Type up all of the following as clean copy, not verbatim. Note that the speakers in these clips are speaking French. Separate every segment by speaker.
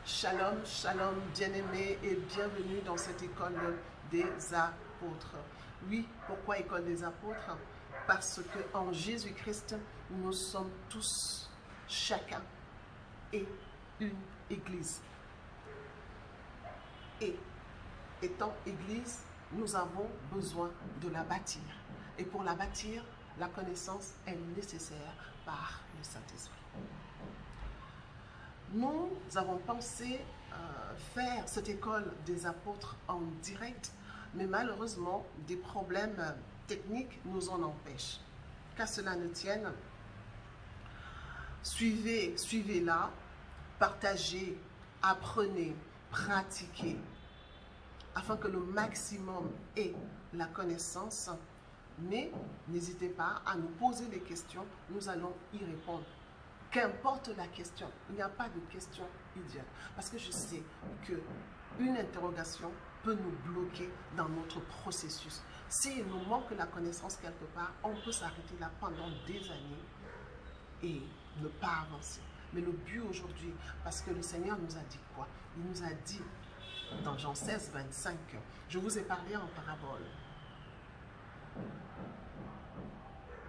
Speaker 1: Shalom, shalom, bien-aimés et bienvenue dans cette école des apôtres. Oui, pourquoi école des apôtres? Parce qu'en Jésus-Christ, nous sommes tous, chacun, et une église. Et étant église, nous avons besoin de la bâtir. Et pour la bâtir, la connaissance est nécessaire par le Saint-Esprit. Nous avons pensé faire cette école des apôtres en direct, mais malheureusement, des problèmes techniques nous en empêchent. Qu'à cela ne tienne, suivez-la, partagez, apprenez, pratiquez, afin que le maximum ait la connaissance. Mais n'hésitez pas à nous poser des questions, nous allons y répondre. Qu'importe la question, il n'y a pas de question idiote. Parce que je sais qu'une interrogation peut nous bloquer dans notre processus. S'il nous manque la connaissance quelque part, on peut s'arrêter là pendant des années et ne pas avancer. Mais le but aujourd'hui, parce que le Seigneur nous a dit quoi? Il nous a dit dans Jean 16, 25, je vous ai parlé en parabole.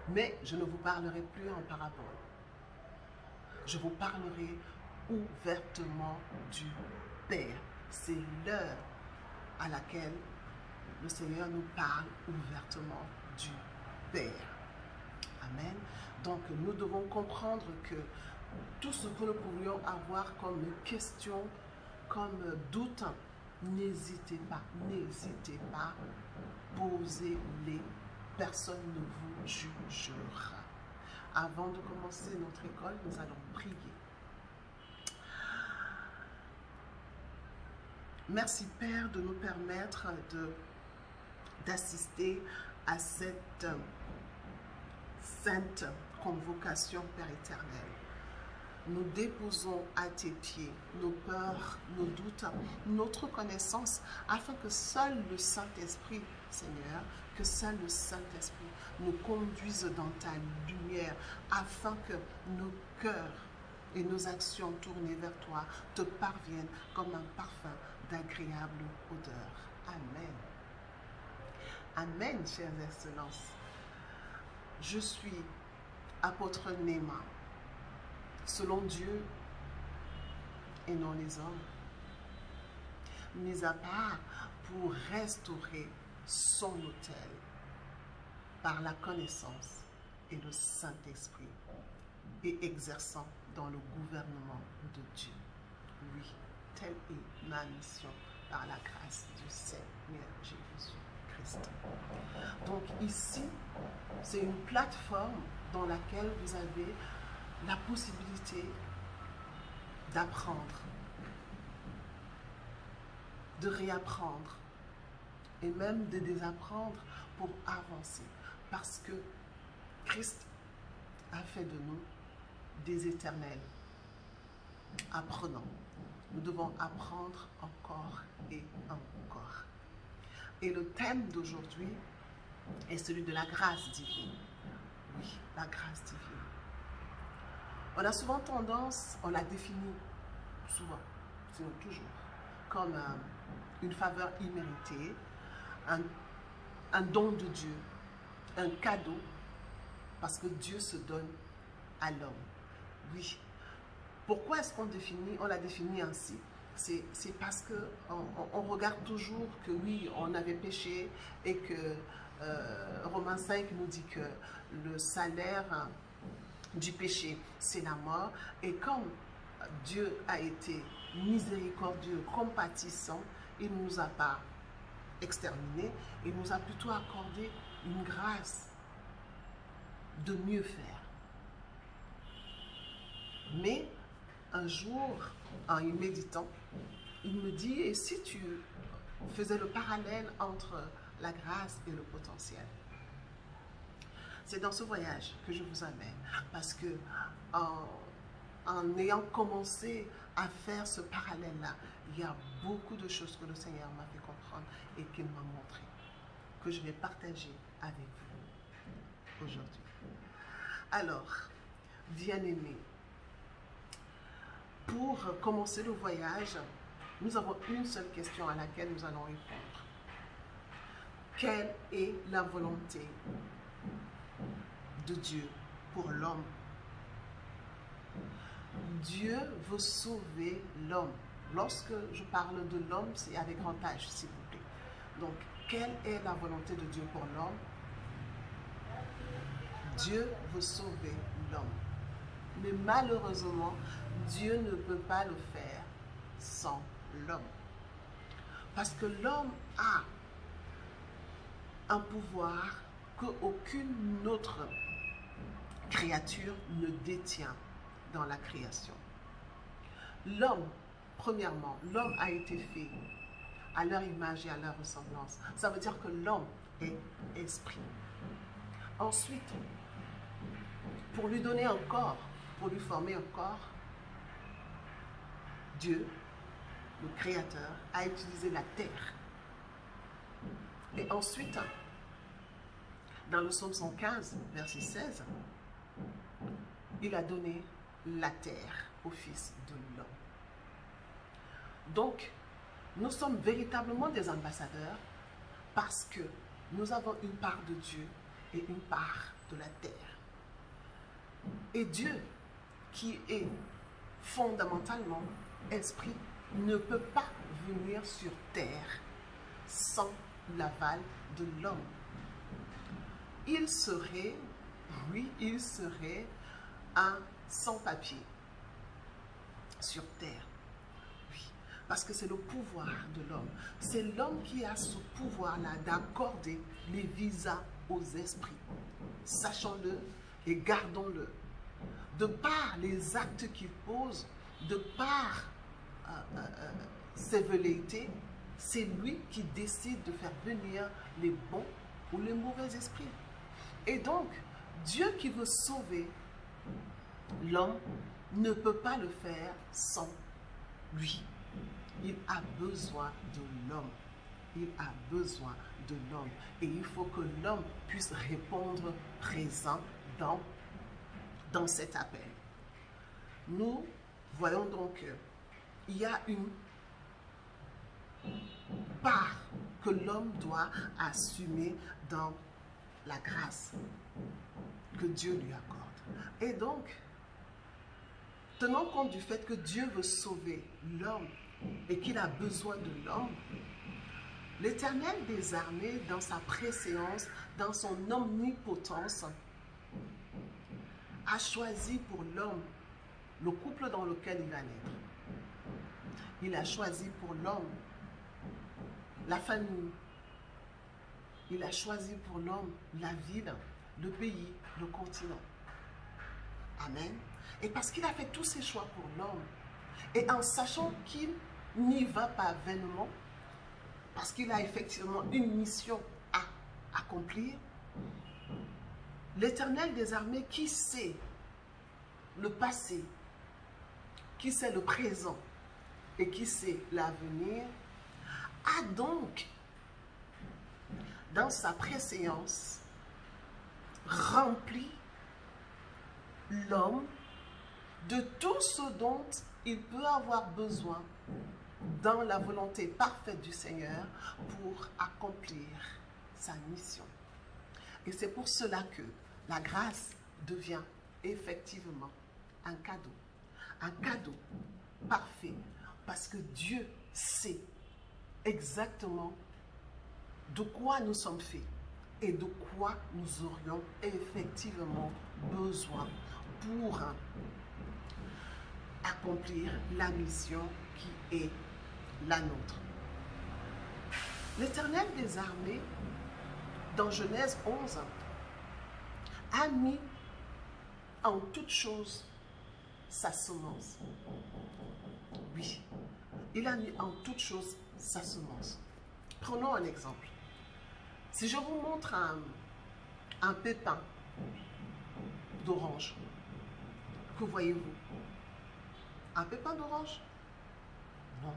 Speaker 1: Mais je ne vous parlerai plus en parabole. Je vous parlerai ouvertement du Père. C'est l'heure à laquelle le Seigneur nous parle ouvertement du Père. Amen. Donc nous devons comprendre que tout ce que nous pourrions avoir comme question, comme doute, n'hésitez pas, posez-les. Personne ne vous jugera. Avant de commencer notre école, nous allons prier. Merci Père de nous permettre d'assister à cette sainte convocation, Père éternel. Nous déposons à tes pieds nos peurs, nos doutes, notre connaissance, afin que seul le Saint-Esprit, Seigneur, que seul le Saint-Esprit nous conduise dans ta lumière, afin que nos cœurs et nos actions tournées vers toi te parviennent comme un parfum d'agréable odeur. Amen. Amen, chères excellences. Je suis apôtre Néma, selon Dieu et non les hommes, mis à part pour restaurer son autel par la connaissance et le Saint-Esprit et exerçant dans le gouvernement de Dieu. Oui, telle est ma mission par la grâce du Seigneur Jésus-Christ. Donc ici, c'est une plateforme dans laquelle vous avez la possibilité d'apprendre, de réapprendre et même de désapprendre pour avancer. Parce que Christ a fait de nous des éternels apprenants. Nous devons apprendre encore et encore. Et le thème d'aujourd'hui est celui de la grâce divine. Oui, la grâce divine. On a souvent tendance, on la définit souvent, sinon toujours, comme une faveur imméritée, un don de Dieu, un cadeau, parce que Dieu se donne à l'homme. Oui. Pourquoi est-ce on la définit ainsi? C'est parce qu'on regarde toujours que oui, on avait péché et que Romains 5 nous dit que le salaire du péché, c'est la mort. Et comme Dieu a été miséricordieux, compatissant, il ne nous a pas exterminés, il nous a plutôt accordé une grâce de mieux faire. Mais un jour, en y méditant, il me dit, et si tu faisais le parallèle entre la grâce et le potentiel? C'est dans ce voyage que je vous amène, parce que en ayant commencé à faire ce parallèle-là, il y a beaucoup de choses que le Seigneur m'a fait comprendre et qu'il m'a montré, que je vais partager avec vous aujourd'hui. Alors, bien-aimés, Pour commencer le voyage, nous avons une seule question à laquelle nous allons répondre. Quelle est la volonté de Dieu pour l'homme? Dieu veut sauver l'homme. Lorsque je parle de l'homme, c'est avec grand H, s'il vous plaît. Donc, quelle est la volonté de Dieu pour l'homme? Dieu veut sauver l'homme. Mais malheureusement, Dieu ne peut pas le faire sans l'homme. Parce que l'homme a un pouvoir qu'aucune autre créature ne détient dans la création. L'homme, premièrement, l'homme a été fait à leur image et à leur ressemblance. Ça veut dire que l'homme est esprit. Ensuite, pour lui donner un corps, pour lui former un corps, Dieu, le Créateur, a utilisé la terre. Et ensuite, dans le psaume 115, verset 16, il a donné la terre au Fils de l'homme. Donc, nous sommes véritablement des ambassadeurs parce que nous avons une part de Dieu et une part de la terre. Et Dieu, qui est fondamentalement esprit, ne peut pas venir sur terre sans l'aval de l'homme. Il serait, oui, il serait un sans-papier sur terre. Oui, parce que c'est le pouvoir de l'homme. C'est l'homme qui a ce pouvoir-là d'accorder les visas aux esprits. Sachons-le et gardons-le. De par les actes qu'il pose, de par ses velléités, c'est lui qui décide de faire venir les bons ou les mauvais esprits. Et donc, Dieu qui veut sauver l'homme ne peut pas le faire sans lui. Il a besoin de l'homme. Il a besoin de l'homme. Et il faut que l'homme puisse répondre présent dans cet appel. Nous voyons donc qu'il y a une part que l'homme doit assumer dans la grâce que Dieu lui accorde. Et donc, tenant compte du fait que Dieu veut sauver l'homme et qu'il a besoin de l'homme, l'Éternel des armées, dans sa préséance, dans son omnipotence, a choisi pour l'homme le couple dans lequel il va naître. Il a choisi pour l'homme la famille. Il a choisi pour l'homme la ville, le pays, le continent. Amen. Et parce qu'il a fait tous ses choix pour l'homme, et en sachant qu'il n'y va pas vainement, parce qu'il a effectivement une mission à accomplir, l'Éternel des armées, qui sait le passé, qui sait le présent et qui sait l'avenir, a donc, dans sa préséance, rempli l'homme de tout ce dont il peut avoir besoin dans la volonté parfaite du Seigneur pour accomplir sa mission. Et c'est pour cela que la grâce devient effectivement un cadeau parfait, parce que Dieu sait exactement de quoi nous sommes faits et de quoi nous aurions effectivement besoin pour accomplir la mission qui est la nôtre. L'Éternel des armées, dans Genèse 11, a mis en toute chose sa semence. Oui, il a mis en toute chose sa semence. Prenons un exemple. Si je vous montre un pépin d'orange, que voyez-vous? Un pépin d'orange? Non.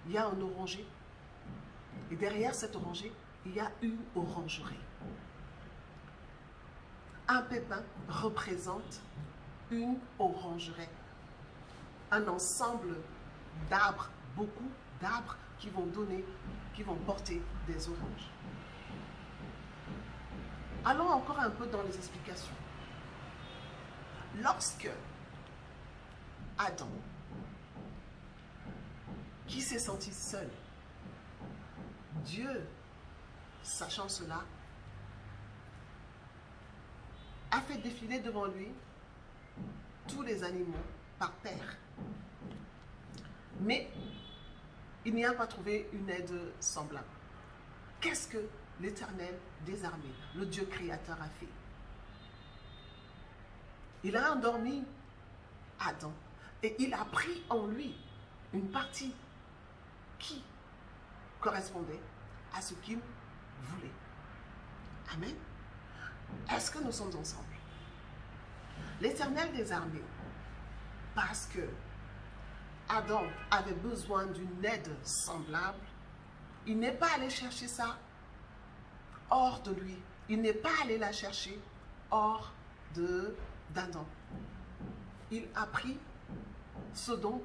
Speaker 1: Il y a un oranger. Et derrière cet oranger, il y a une orangerie. Un pépin représente une orangerie. un ensemble d'arbres, beaucoup d'arbres qui vont porter des oranges. Allons encore un peu dans les explications. Lorsque Adam, qui s'est senti seul, Dieu, sachant cela, a fait défiler devant lui tous les animaux par terre. Mais il n'y a pas trouvé une aide semblable. Qu'est-ce que l'Éternel des armées, le Dieu créateur, a fait? Il a endormi Adam et il a pris en lui une partie qui correspondait à ce qu'il voulait. Amen. Est-ce que nous sommes ensemble? L'Éternel des armées, parce que Adam avait besoin d'une aide semblable, il n'est pas allé chercher ça hors de lui. Il n'est pas allé la chercher hors d'Adam. Il a pris ce dont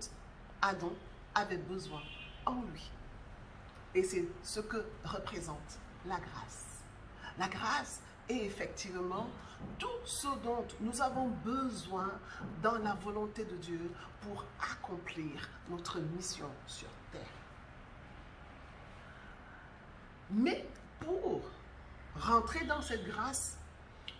Speaker 1: Adam avait besoin en lui. Et c'est ce que représente la grâce. La grâce est effectivement tout ce dont nous avons besoin dans la volonté de Dieu pour accomplir notre mission sur terre. Mais pour rentrer dans cette grâce,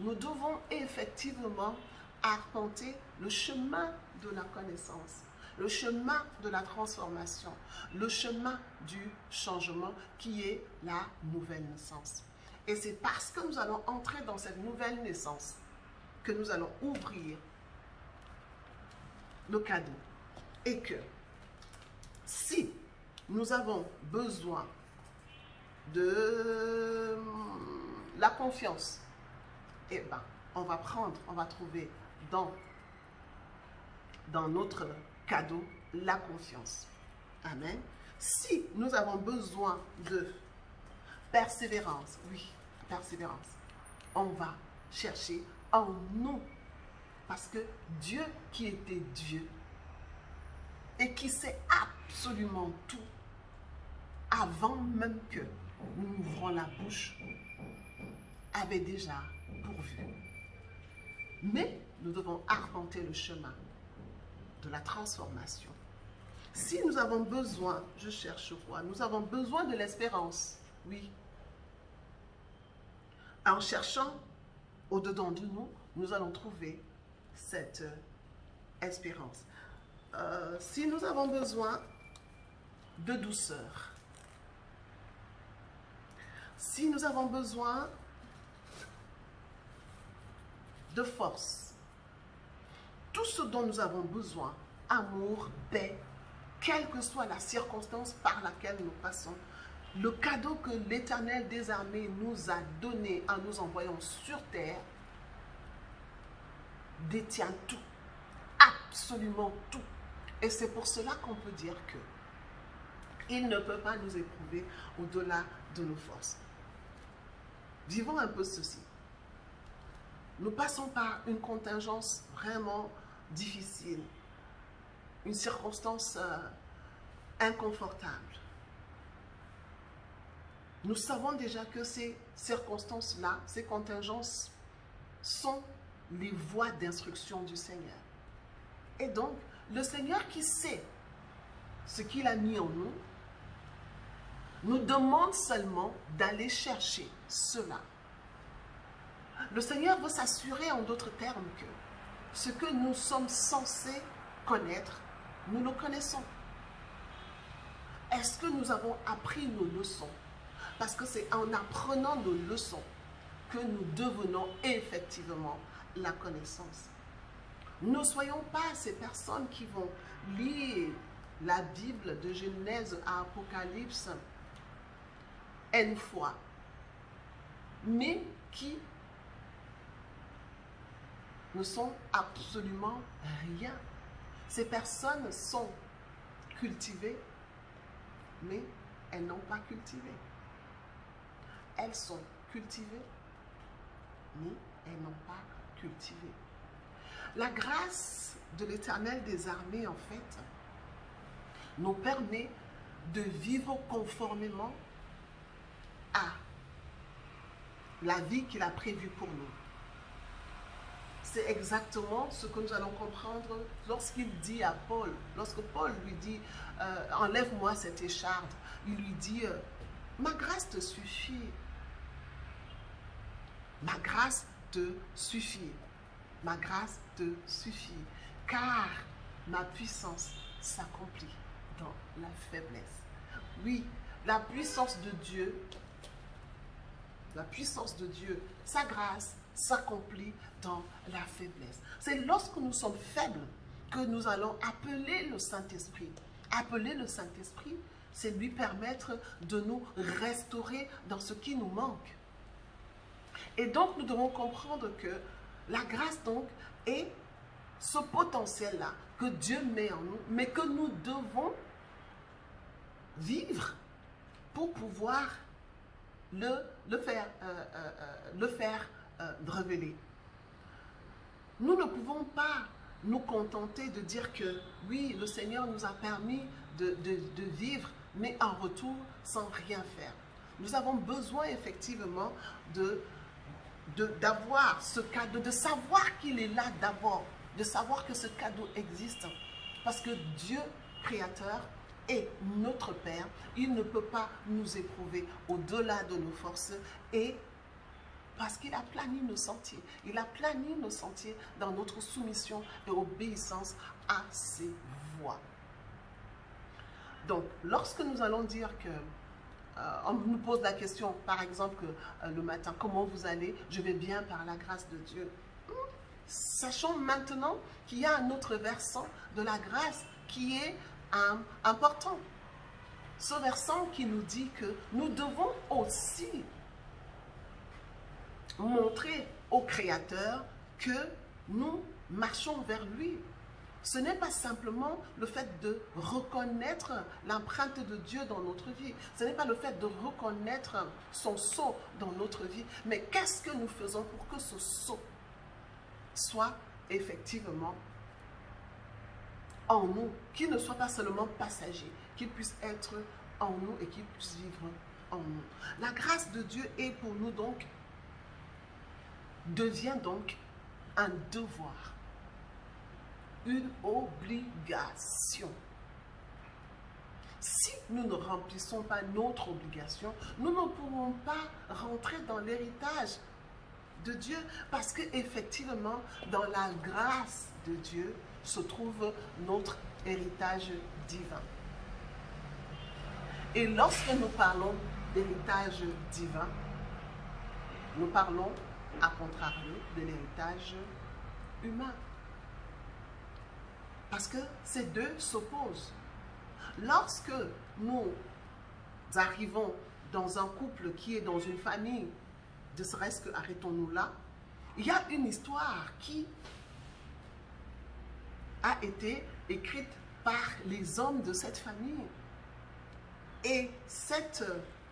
Speaker 1: nous devons effectivement arpenter le chemin de la connaissance, le chemin de la transformation, le chemin du changement qui est la nouvelle naissance. Et c'est parce que nous allons entrer dans cette nouvelle naissance que nous allons ouvrir le cadeau. Et que si nous avons besoin de la confiance, eh bien, on va trouver dans notre cadeau la confiance. Amen. Si nous avons besoin de persévérance, oui, persévérance, on va chercher en nous. Parce que Dieu qui était Dieu et qui sait absolument tout, avant même que nous ouvrons la bouche, avait déjà pourvu. Mais nous devons arpenter le chemin de la transformation. Si nous avons besoin, je cherche quoi? Nous avons besoin de l'espérance, oui. En cherchant au-dedans de nous, nous allons trouver cette espérance. Si nous avons besoin de douceur, si nous avons besoin de force, tout ce dont nous avons besoin, amour, paix, quelle que soit la circonstance par laquelle nous passons, le cadeau que l'Éternel des armées nous a donné en nous envoyant sur terre détient tout, absolument tout. Et c'est pour cela qu'on peut dire que il ne peut pas nous éprouver au-delà de nos forces. Vivons un peu ceci. Nous passons par une contingence vraiment difficile, une circonstance inconfortable. Nous savons déjà que ces circonstances-là, ces contingences sont les voies d'instruction du Seigneur. Et donc, le Seigneur qui sait ce qu'il a mis en nous, nous demande seulement d'aller chercher cela. Le Seigneur veut s'assurer en d'autres termes que ce que nous sommes censés connaître, nous le connaissons. Est-ce que nous avons appris nos leçons? Parce que c'est en apprenant nos leçons que nous devenons effectivement la connaissance. Ne soyons pas ces personnes qui vont lire la Bible de Genèse à Apocalypse N fois, mais qui ne sont absolument rien. Ces personnes sont cultivées, mais elles n'ont pas cultivé. Elles sont cultivées, mais elles n'ont pas cultivé. La grâce de l'Éternel des armées, en fait, nous permet de vivre conformément à la vie qu'il a prévue pour nous. C'est exactement ce que nous allons comprendre lorsqu'il dit à Paul, lorsque Paul lui dit « Enlève-moi cette écharde », il lui dit « Ma grâce te suffit. Ma grâce te suffit. Ma grâce te suffit. Car ma puissance s'accomplit dans la faiblesse. » Oui, la puissance de Dieu, sa grâce s'accomplit dans la faiblesse. C'est lorsque nous sommes faibles que nous allons appeler le Saint-Esprit. Appeler le Saint-Esprit, c'est lui permettre de nous restaurer dans ce qui nous manque. Et donc, nous devons comprendre que la grâce, donc, est ce potentiel-là que Dieu met en nous, mais que nous devons vivre pour pouvoir le faire révéler. Nous ne pouvons pas nous contenter de dire que oui, le Seigneur nous a permis de vivre, mais en retour, sans rien faire. Nous avons besoin effectivement d'avoir ce cadeau, de savoir qu'il est là d'abord, de savoir que ce cadeau existe. Parce que Dieu, créateur, est notre Père. Il ne peut pas nous éprouver au-delà de nos forces et parce qu'il a plani nos sentiers. Il a plani nos sentiers dans notre soumission et obéissance à ses voies. Donc, lorsque nous allons dire que on nous pose la question, par exemple, le matin, comment vous allez? Je vais bien par la grâce de Dieu. Sachons maintenant qu'il y a un autre versant de la grâce qui est important. Ce versant qui nous dit que nous devons aussi montrer au Créateur que nous marchons vers lui. Ce n'est pas simplement le fait de reconnaître l'empreinte de Dieu dans notre vie. Ce n'est pas le fait de reconnaître son sceau dans notre vie. Mais qu'est-ce que nous faisons pour que ce sceau soit effectivement en nous, qu'il ne soit pas seulement passager, qu'il puisse être en nous et qu'il puisse vivre en nous. La grâce de Dieu est pour nous donc, devient donc un devoir, une obligation. Si nous ne remplissons pas notre obligation, nous ne pourrons pas rentrer dans l'héritage de Dieu parce qu'effectivement, dans la grâce de Dieu se trouve notre héritage divin. Et lorsque nous parlons d'héritage divin, nous parlons, à contrario, de l'héritage humain. Parce que ces deux s'opposent. Lorsque nous arrivons dans un couple qui est dans une famille, ne serait-ce que, arrêtons-nous là, il y a une histoire qui a été écrite par les hommes de cette famille. Et cette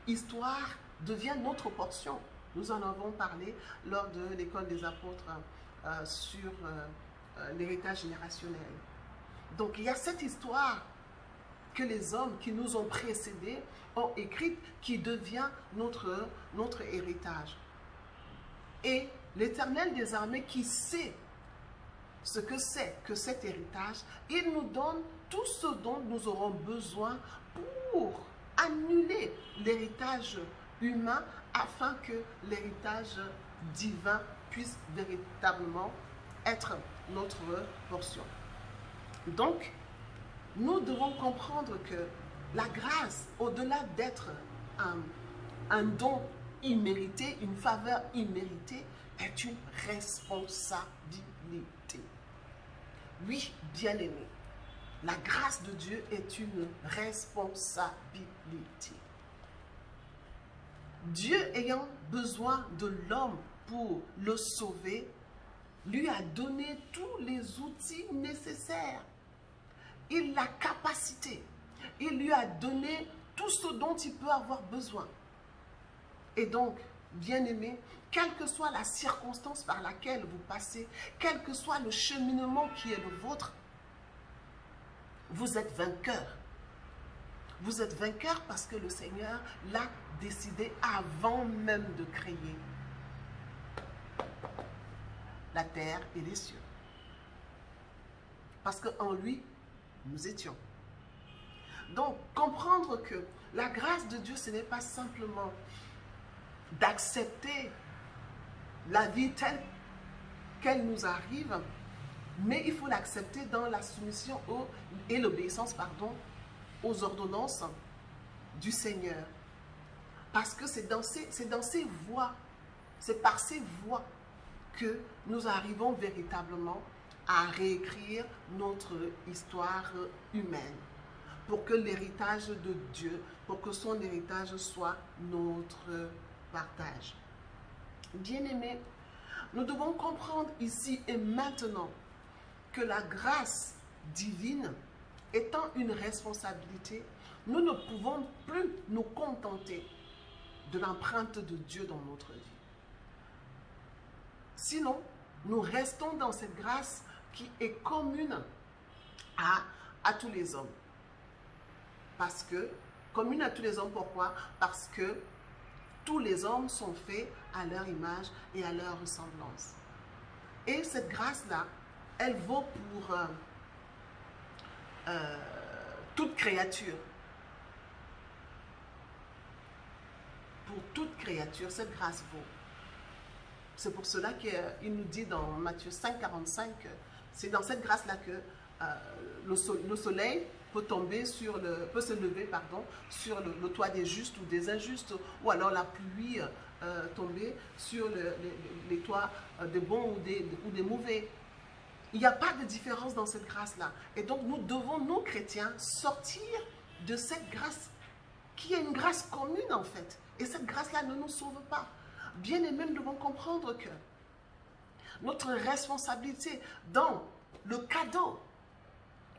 Speaker 1: histoire devient notre portion. Nous en avons parlé lors de l'école des apôtres sur l'héritage générationnel. Donc il y a cette histoire que les hommes qui nous ont précédés ont écrite qui devient notre héritage. Et l'Éternel des armées qui sait ce que c'est que cet héritage, il nous donne tout ce dont nous aurons besoin pour annuler l'héritage humain afin que l'héritage divin puisse véritablement être notre portion. Donc, nous devons comprendre que la grâce, au-delà d'être un don immérité, une faveur imméritée, est une responsabilité. Oui, bien-aimé, la grâce de Dieu est une responsabilité. Dieu ayant besoin de l'homme pour le sauver, lui a donné tous les outils nécessaires. Il l'a capacité. Il lui a donné tout ce dont il peut avoir besoin. Et donc, bien-aimés, quelle que soit la circonstance par laquelle vous passez, quel que soit le cheminement qui est le vôtre, vous êtes vainqueur. Vous êtes vainqueur parce que le Seigneur l'a décidé avant même de créer la terre et les cieux. Parce qu'en lui, nous étions. Donc, comprendre que la grâce de Dieu, ce n'est pas simplement d'accepter la vie telle qu'elle nous arrive, mais il faut l'accepter dans la soumission et l'obéissance, aux ordonnances du Seigneur. Parce que c'est dans ces voies, c'est par ces voies que nous arrivons véritablement à réécrire notre histoire humaine, pour que l'héritage de Dieu, pour que son héritage soit notre partage. Bien-aimés, nous devons comprendre ici et maintenant que la grâce divine étant une responsabilité, nous ne pouvons plus nous contenter de l'empreinte de Dieu dans notre vie. Sinon, nous restons dans cette grâce qui est commune à tous les hommes. Parce que, commune à tous les hommes, pourquoi? Parce que tous les hommes sont faits à leur image et à leur ressemblance. Et cette grâce-là, elle vaut pour toute créature. Pour toute créature, cette grâce vaut. C'est pour cela qu'il nous dit dans Matthieu 5, 45, c'est dans cette grâce-là que le soleil peut se lever sur le toit des justes ou des injustes, ou alors la pluie tomber sur les toits des bons ou des mauvais. Il n'y a pas de différence dans cette grâce-là. Et donc nous devons, nous chrétiens, sortir de cette grâce qui est une grâce commune en fait. Et cette grâce-là ne nous sauve pas. Bien-aimés, nous devons comprendre que notre responsabilité dans le cadeau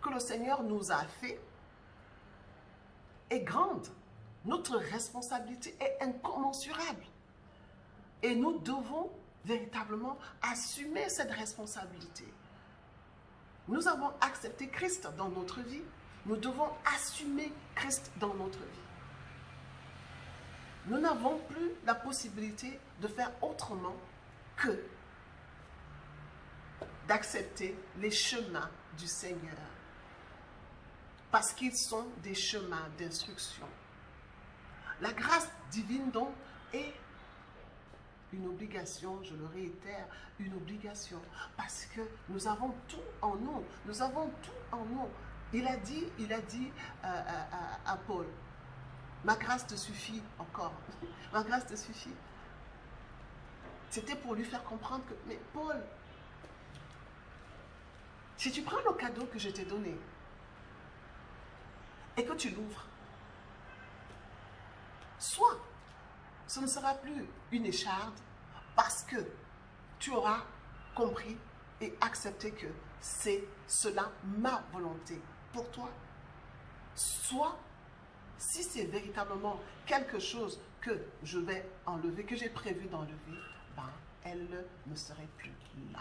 Speaker 1: que le Seigneur nous a fait est grande. Notre responsabilité est incommensurable. Et nous devons véritablement assumer cette responsabilité. Nous avons accepté Christ dans notre vie. Nous devons assumer Christ dans notre vie. Nous n'avons plus la possibilité de faire autrement que d'accepter les chemins du Seigneur. Parce qu'ils sont des chemins d'instruction. La grâce divine donc est une obligation, je le réitère, une obligation. Parce que nous avons tout en nous. Nous avons tout en nous. Il a dit à Paul, ma grâce te suffit encore. Ma grâce te suffit. C'était pour lui faire comprendre que, mais Paul, si tu prends le cadeau que je t'ai donné et que tu l'ouvres, soit ce ne sera plus une écharde parce que tu auras compris et accepté que c'est cela ma volonté pour toi. Soit, si c'est véritablement quelque chose que je vais enlever, que j'ai prévu d'enlever, elle ne serait plus là.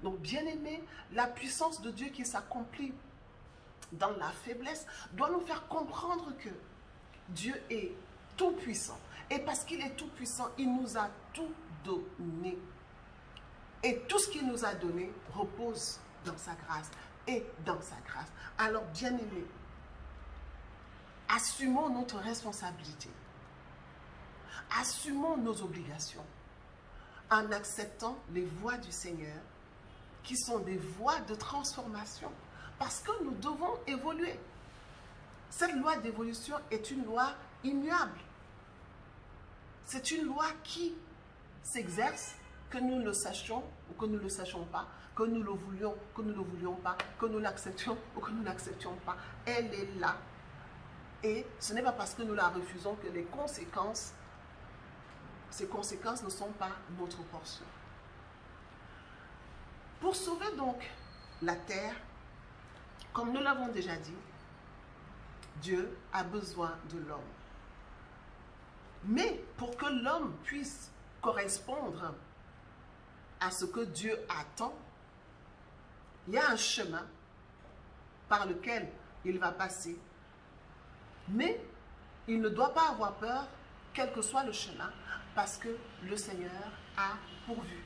Speaker 1: Donc, bien-aimé, la puissance de Dieu qui s'accomplit dans la faiblesse doit nous faire comprendre que Dieu est tout puissant. Et parce qu'il est tout puissant, il nous a tout donné. Et tout ce qu'il nous a donné repose dans sa grâce et dans sa grâce. Alors, bien-aimés, assumons notre responsabilité. Assumons nos obligations en acceptant les voies du Seigneur qui sont des voies de transformation parce que nous devons évoluer. Cette loi d'évolution est une loi immuable. C'est une loi qui s'exerce, que nous le sachions ou que nous ne le sachions pas, que nous le voulions, que nous ne le voulions pas, que nous l'acceptions ou que nous n'acceptions pas. Elle est là. Et ce n'est pas parce que nous la refusons que ces conséquences ne sont pas notre portion. Pour sauver donc la terre, comme nous l'avons déjà dit, Dieu a besoin de l'homme. Mais pour que l'homme puisse correspondre à ce que Dieu attend, il y a un chemin par lequel il va passer. Mais il ne doit pas avoir peur, quel que soit le chemin, parce que le Seigneur a pourvu.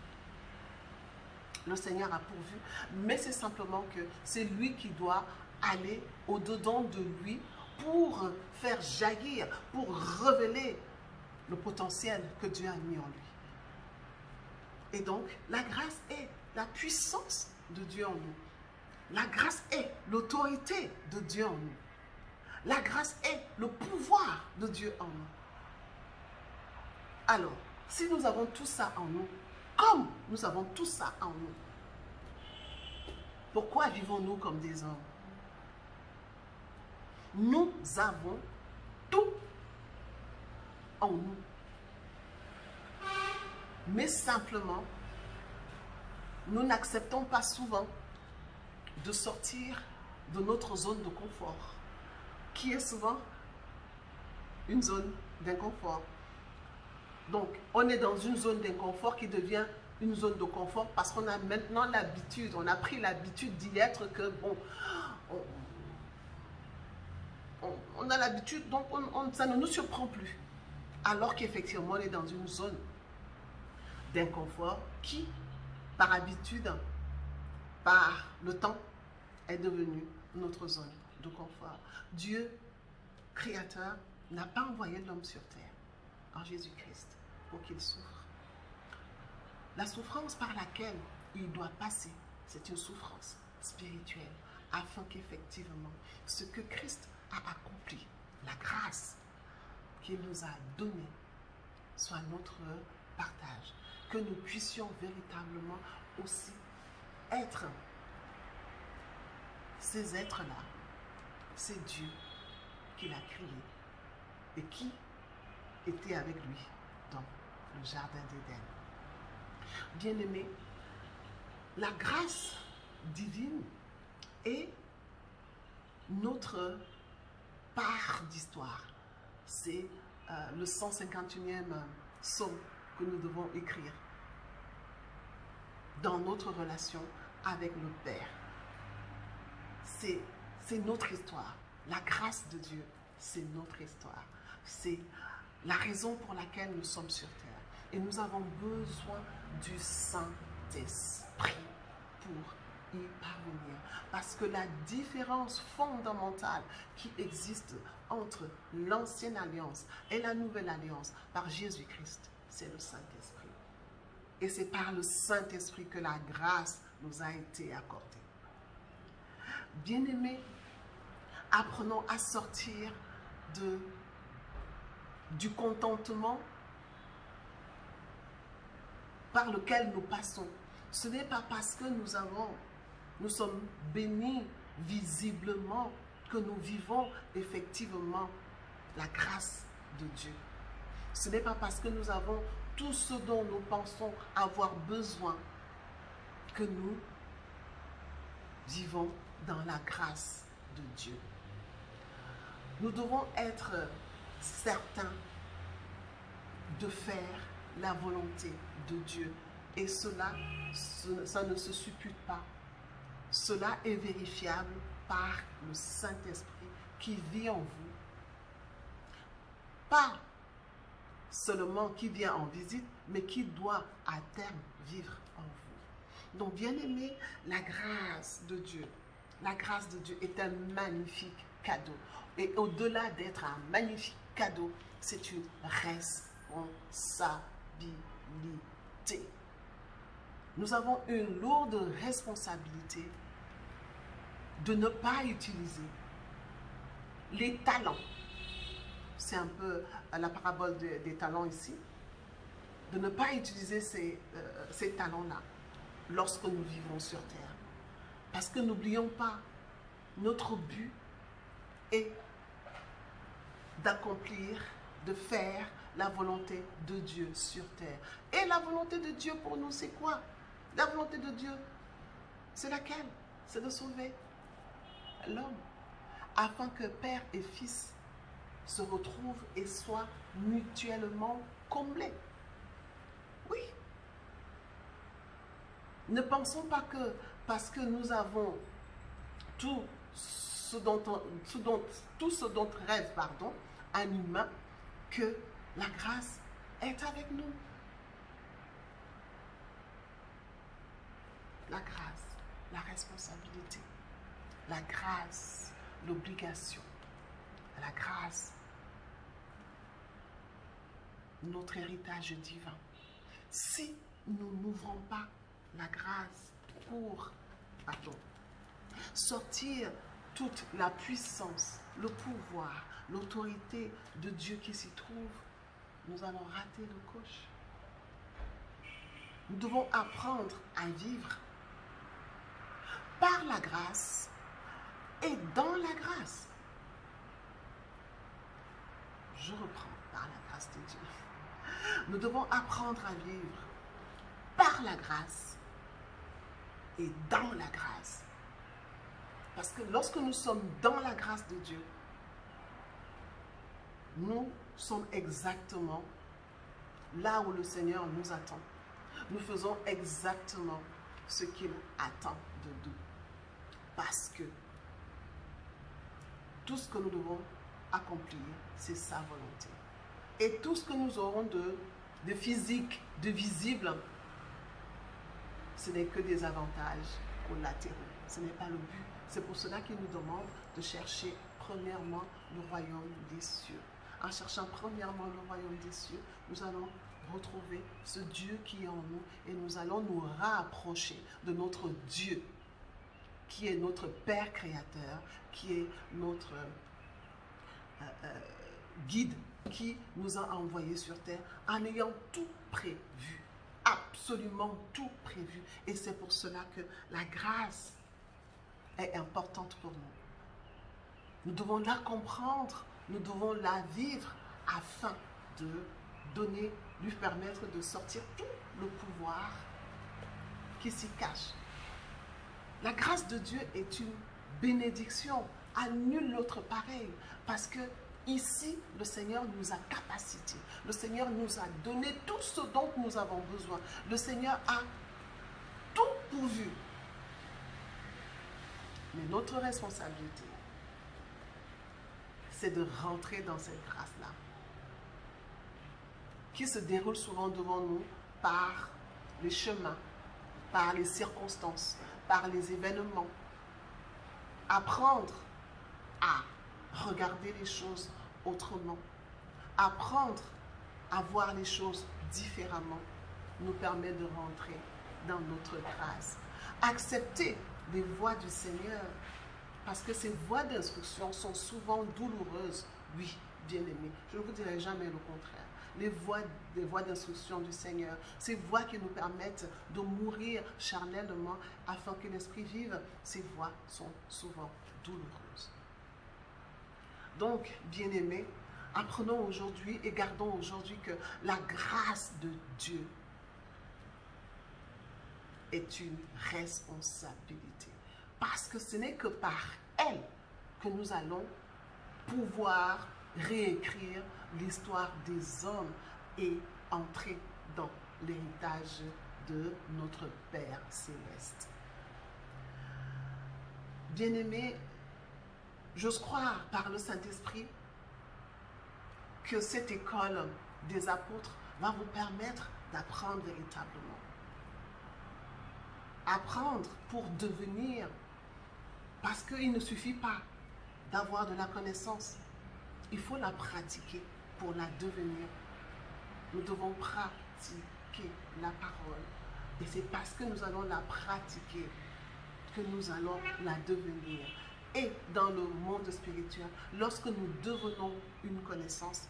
Speaker 1: Le Seigneur a pourvu, mais c'est simplement que c'est lui qui doit aller au-dedans de lui pour faire jaillir, pour révéler le potentiel que Dieu a mis en lui. Et donc, la grâce est la puissance de Dieu en nous. La grâce est l'autorité de Dieu en nous. La grâce est le pouvoir de Dieu en nous. Alors, si nous avons tout ça en nous, comme nous avons tout ça en nous, pourquoi vivons-nous comme des hommes? Nous avons tout en nous. Mais simplement, nous n'acceptons pas souvent de sortir de notre zone de confort, qui est souvent une zone d'inconfort. Donc, on est dans une zone d'inconfort qui devient une zone de confort parce qu'on a maintenant l'habitude, on a pris l'habitude d'y être que, bon, on a l'habitude, donc ça ne nous surprend plus. Alors qu'effectivement, on est dans une zone d'inconfort qui, par habitude, par le temps, est devenue notre zone de confort. Dieu, créateur, n'a pas envoyé l'homme sur terre en Jésus-Christ pour qu'il souffre. La souffrance par laquelle il doit passer, c'est une souffrance spirituelle, afin qu'effectivement, ce que Christ a accompli, la grâce qu'il nous a donnée, soit notre partage. Que nous puissions véritablement aussi être ces êtres-là. C'est Dieu qui l'a créé et qui était avec lui dans le jardin d'Éden. Bien-aimés, la grâce divine est notre part d'histoire. C'est le 151e psaume que nous devons écrire dans notre relation avec le Père. C'est notre histoire. La grâce de Dieu, c'est notre histoire. C'est la raison pour laquelle nous sommes sur terre. Et nous avons besoin du Saint-Esprit pour y parvenir. Parce que la différence fondamentale qui existe entre l'ancienne alliance et la nouvelle alliance par Jésus-Christ, c'est le Saint-Esprit. Et c'est par le Saint-Esprit que la grâce nous a été accordée. Bien-aimés, apprenons à sortir du contentement par lequel nous passons. Ce n'est pas parce que nous sommes bénis visiblement que nous vivons effectivement la grâce de Dieu. Ce n'est pas parce que nous avons tout ce dont nous pensons avoir besoin que nous vivons dans la grâce de Dieu. Nous devons être certains de faire la volonté de Dieu. Et cela, ça ne se suppute pas. Cela est vérifiable par le Saint-Esprit qui vit en vous. Pas seulement qui vient en visite, mais qui doit à terme vivre en vous. Donc, bien-aimés, la grâce de Dieu est un magnifique cadeau. Et au-delà d'être un magnifique cadeau, c'est une responsabilité. Nous avons une lourde responsabilité de ne pas utiliser les talents. C'est un peu la parabole des talents ici. De ne pas utiliser ces talents-là lorsque nous vivons sur terre. Parce que n'oublions pas, notre but est d'accomplir, de faire la volonté de Dieu sur terre. Et la volonté de Dieu pour nous, c'est quoi? La volonté de Dieu, c'est laquelle? C'est de sauver l'homme, afin que Père et Fils se retrouvent et soient mutuellement comblés. Oui. Ne pensons pas que parce que nous avons tout ce dont rêve un humain, que la grâce est avec nous. La grâce, la responsabilité, la grâce, l'obligation, la grâce, notre héritage divin. Si nous n'ouvrons pas la grâce pour sortir toute la puissance, le pouvoir, l'autorité de Dieu qui s'y trouve, nous allons rater le coche. Nous devons apprendre à vivre par la grâce et dans la grâce. Je reprends par la grâce de Dieu. Nous devons apprendre à vivre par la grâce et dans la grâce. Parce que lorsque nous sommes dans la grâce de Dieu, nous sommes exactement là où le Seigneur nous attend. Nous faisons exactement ce qu'il attend de nous. Parce que tout ce que nous devons accomplir, c'est sa volonté. Et tout ce que nous aurons de physique, de visible, ce n'est que des avantages collatéraux. Ce n'est pas le but. C'est pour cela qu'il nous demande de chercher premièrement le royaume des cieux. En cherchant premièrement le royaume des cieux, nous allons retrouver ce Dieu qui est en nous et nous allons nous rapprocher de notre Dieu, qui est notre Père créateur, qui est notre guide, qui nous a envoyés sur terre en ayant tout prévu, absolument tout prévu. Et c'est pour cela que la grâce est importante pour nous. Nous devons la comprendre, nous devons la vivre afin de lui permettre de sortir tout le pouvoir qui s'y cache. La grâce de Dieu est une bénédiction à nul autre pareil, parce que ici, le Seigneur nous a capacité. Le Seigneur nous a donné tout ce dont nous avons besoin. Le Seigneur a tout pourvu. Mais notre responsabilité, c'est de rentrer dans cette grâce-là, qui se déroule souvent devant nous par les chemins, par les circonstances, par les événements. Apprendre à regarder les choses autrement, apprendre à voir les choses différemment, nous permet de rentrer dans notre grâce. Accepter les voies du Seigneur, parce que ces voies d'instruction sont souvent douloureuses. Oui, bien-aimés, je ne vous dirai jamais le contraire. Les voies d'instruction du Seigneur, ces voies qui nous permettent de mourir charnellement afin que l'Esprit vive, ces voies sont souvent douloureuses. Donc, bien-aimés, apprenons aujourd'hui et gardons aujourd'hui que la grâce de Dieu est une responsabilité. Parce que ce n'est que par elle que nous allons pouvoir réécrire l'histoire des hommes et entrer dans l'héritage de notre Père céleste. Bien-aimés, j'ose croire par le Saint-Esprit que cette école des apôtres va vous permettre d'apprendre véritablement. Apprendre pour devenir, parce qu'il ne suffit pas d'avoir de la connaissance, il faut la pratiquer pour la devenir. Nous devons pratiquer la parole. Et c'est parce que nous allons la pratiquer que nous allons la devenir. Et dans le monde spirituel, lorsque nous devenons une connaissance,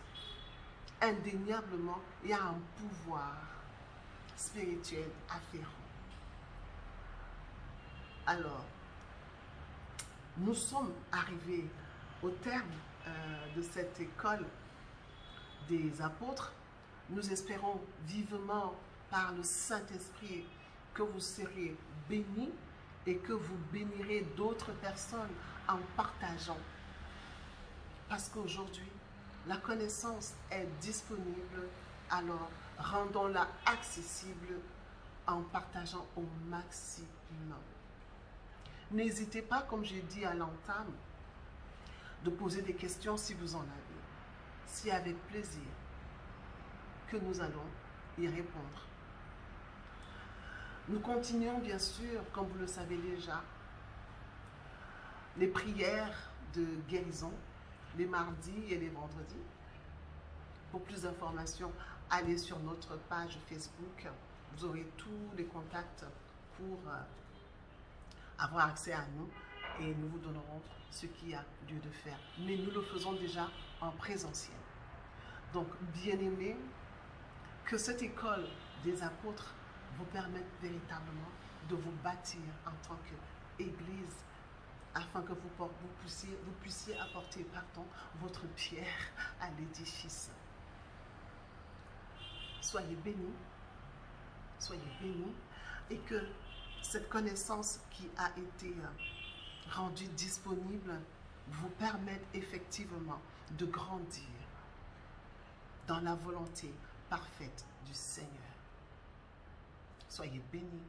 Speaker 1: indéniablement, il y a un pouvoir spirituel afférent. Alors, nous sommes arrivés au terme de cette école des apôtres. Nous espérons vivement par le Saint-Esprit que vous serez bénis et que vous bénirez d'autres personnes en partageant. Parce qu'aujourd'hui, La connaissance est disponible, alors rendons-la accessible en partageant au maximum. N'hésitez pas, comme j'ai dit à l'entame, de poser des questions si vous en avez. C'est avec plaisir que nous allons y répondre. Nous continuons bien sûr, comme vous le savez déjà, les prières de guérison les mardis et les vendredis. Pour plus d'informations, allez sur notre page Facebook. Vous aurez tous les contacts pour avoir accès à nous et nous vous donnerons ce qu'il y a lieu de faire. Mais nous le faisons déjà en présentiel. Donc, bien-aimés, que cette école des apôtres vous permette véritablement de vous bâtir en tant qu'Église afin que vous puissiez apporter votre pierre à l'édifice. Soyez bénis, et que cette connaissance qui a été rendue disponible vous permette effectivement de grandir dans la volonté parfaite du Seigneur. Soyez bénis,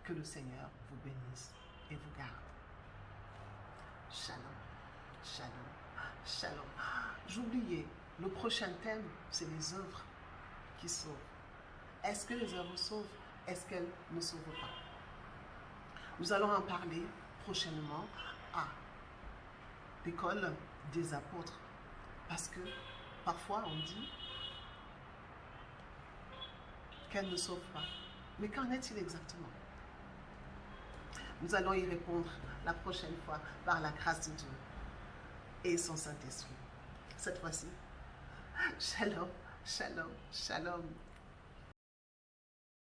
Speaker 1: que le Seigneur vous bénisse et vous garde. Shalom, shalom, shalom. J'oubliais, le prochain thème, c'est les œuvres qui sauvent. Est-ce que les œuvres sauvent? Est-ce qu'elles ne sauvent pas? Nous allons en parler prochainement à l'école des apôtres. Parce que parfois on dit qu'elles ne sauvent pas. Mais qu'en est-il exactement? Nous allons y répondre la prochaine fois par la grâce de Dieu et son Saint-Esprit. Cette fois-ci, shalom, shalom, shalom.